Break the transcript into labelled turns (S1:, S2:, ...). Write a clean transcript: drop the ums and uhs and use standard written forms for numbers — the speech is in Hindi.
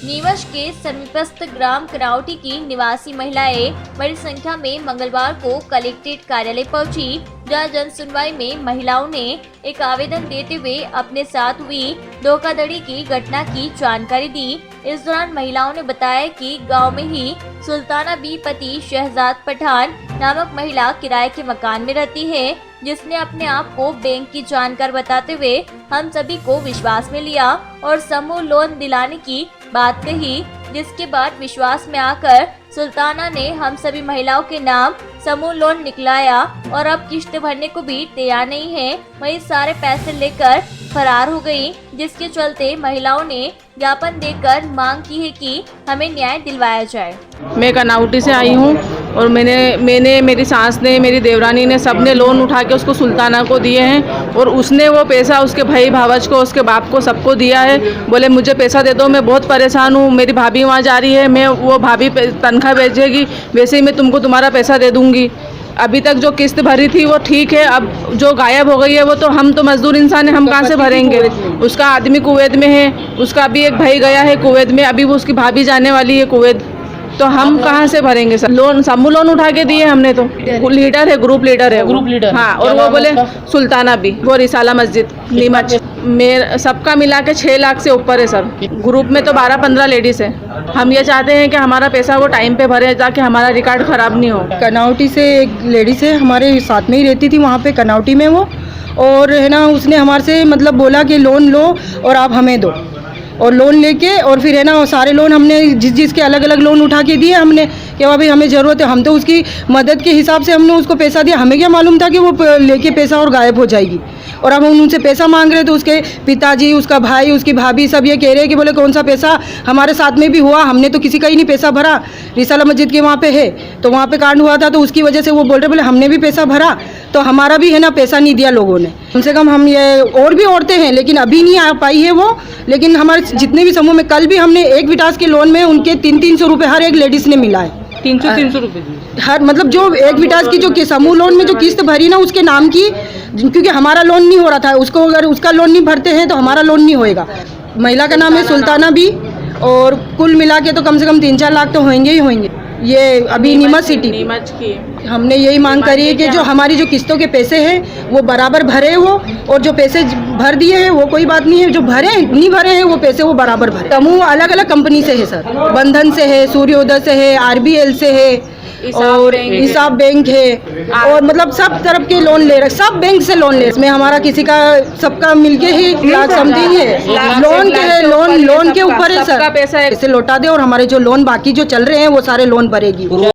S1: नीमच के समीपस्थ ग्राम कनावटी की निवासी महिलाएं बड़ी संख्या में मंगलवार को कलेक्ट्रेट कार्यालय पहुंची, जहां जन सुनवाई में महिलाओं ने एक आवेदन देते हुए अपने साथ हुई धोखाधड़ी की घटना की जानकारी दी। इस दौरान महिलाओं ने बताया कि गांव में ही सुल्ताना बी पति शहजाद पठान नामक महिला किराए के मकान में रहती है, जिसने अपने आप को बैंक की जानकार बताते हुए हम सभी को विश्वास में लिया और समूह लोन दिलाने की बात कही, जिसके बाद विश्वास में आकर सुल्ताना ने हम सभी महिलाओं के नाम समूह लोन निकलाया और अब किश्त भरने को भी तैयार नहीं है। वही सारे पैसे लेकर फरार हो गई, जिसके चलते महिलाओं ने ज्ञापन देकर मांग की है कि हमें न्याय दिलवाया जाए।
S2: मैं कनावटी से आई हूँ और मैंने मेरी सास ने, मेरी देवरानी ने, सबने लोन उठा के उसको सुल्ताना को दिए हैं और उसने वो पैसा उसके भाई भावज को, उसके बाप को, सबको दिया है। बोले मुझे पैसा दे दो, मैं बहुत परेशान हूँ, मेरी भाभी वहाँ जा रही है, मैं वो भाभी तनख्वाह भेजेगी, वैसे ही मैं तुमको तुम्हारा पैसा दे दूँगी। अभी तक जो किस्त भरी थी वो ठीक है, अब जो गायब हो गई है वो तो हम तो मजदूर इंसान है, हम कहाँ से भरेंगे। उसका आदमी कुवैत में है, उसका अभी एक भाई गया है कुवैत में, अभी वो उसकी भाभी जाने वाली है कुवैत, तो हम कहाँ से भरेंगे सर। लोन समूह लोन उठा के दिए हमने, तो लीडर है, ग्रुप लीडर है, ग्रुप लीडर हाँ। और वो बोले सुल्ताना भी, वो रिसाला मस्जिद नीमच में, सबका मिला के 6 लाख से ऊपर है सर। ग्रुप में तो 12-15 लेडीज है। हम ये चाहते हैं कि हमारा पैसा वो टाइम पे भरे ताकि हमारा रिकॉर्ड खराब नहीं हो।
S3: कनावटी से एक लेडीज है, हमारे साथ में ही रहती थी वहाँ पे कनावटी में वो, और है ना उसने हमारे से मतलब बोला कि लोन लो और आप हमें दो, और लोन लेके और फिर है ना वो सारे लोन हमने जिसके अलग अलग लोन उठा के दिए हमने कि भाई हमें ज़रूरत है, हम तो उसकी मदद के हिसाब से हमने उसको पैसा दिया। हमें क्या मालूम था कि वो लेके पैसा और गायब हो जाएगी, और अब हम उनसे पैसा मांग रहे तो उसके पिताजी, उसका भाई, उसकी भाभी सब ये कह रहे हैं कि बोले कौन सा पैसा, हमारे साथ में भी हुआ, हमने तो किसी का ही नहीं पैसा भरा। रिसाला मस्जिद के वहाँ पे है तो वहाँ पे कांड हुआ था, तो उसकी वजह से वो बोल रहे बोले हमने भी पैसा भरा, तो हमारा भी है ना पैसा नहीं दिया लोगों ने। कम से कम हम ये और भी औरतें हैं लेकिन अभी नहीं आ पाई है वो, लेकिन हमारे जितने भी समूह में कल भी हमने एक विटास के लोन में उनके 300-300 रुपये हर एक लेडीज़ ने मिला है।
S2: 300 रुपये
S3: हर मतलब जो एक विटास की जो समूह लोन में जो किस्त भरी ना उसके नाम की, क्योंकि हमारा लोन नहीं हो रहा था, उसको अगर उसका लोन नहीं भरते हैं तो हमारा लोन नहीं होएगा। महिला का नाम है सुल्ताना भी, और कुल मिला के तो कम से कम 3-4 लाख तो होंगे ही होंगे। ये अभी नीमच सिटी
S2: नीमच की
S3: हमने यही मांग करी है कि जो हमारी जो किस्तों के पैसे हैं वो बराबर भरे हो, और जो पैसे भर दिए हैं वो कोई बात नहीं है, जो भरे नहीं भरे हैं वो पैसे वो बराबर भरे। समूह अलग अलग कंपनी से है सर, बंधन से है, सूर्योदय से है, RBL से है, और हिसाब बैंक है, और मतलब सब तरफ के लोन ले रहे, सब बैंक से लोन ले। इसमें हमारा किसी का सबका मिलके ही लाख समथिंग है लोन के, लोन के ऊपर है सर। पैसे लौटा दे और हमारे जो लोन बाकी जो चल रहे हैं वो सारे लोन भरेगी।